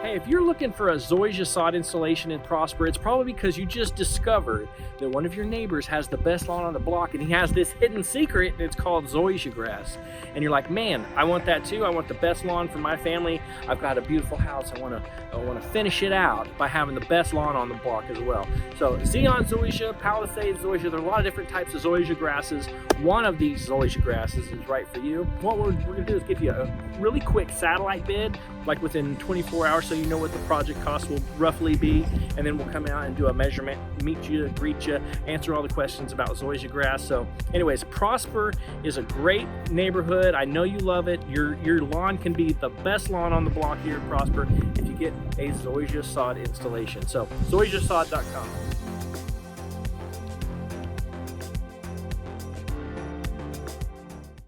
Hey, if you're looking for a Zoysia sod installation in Prosper, it's probably because you just discovered that one of your neighbors has the best lawn on the block and he has this hidden secret and it's called Zoysia grass. And you're like, man, I want that too. I want the best lawn for my family. I've got a beautiful house. I want to finish it out by having the best lawn on the block as well. So Xeon Zoysia, Palisade Zoysia, there are a lot of different types of Zoysia grasses. One of these Zoysia grasses is right for you. What we're going to do is give you a really quick satellite bid, like within 24 hours, so you know what the project cost will roughly be, and then we'll come out and do a measurement, meet you, greet you, answer all the questions about Zoysia grass. So anyways, Prosper is a great neighborhood. I know you love it. Your lawn can be the best lawn on the block here at Prosper if you get a Zoysia sod installation. So zoysiasod.com.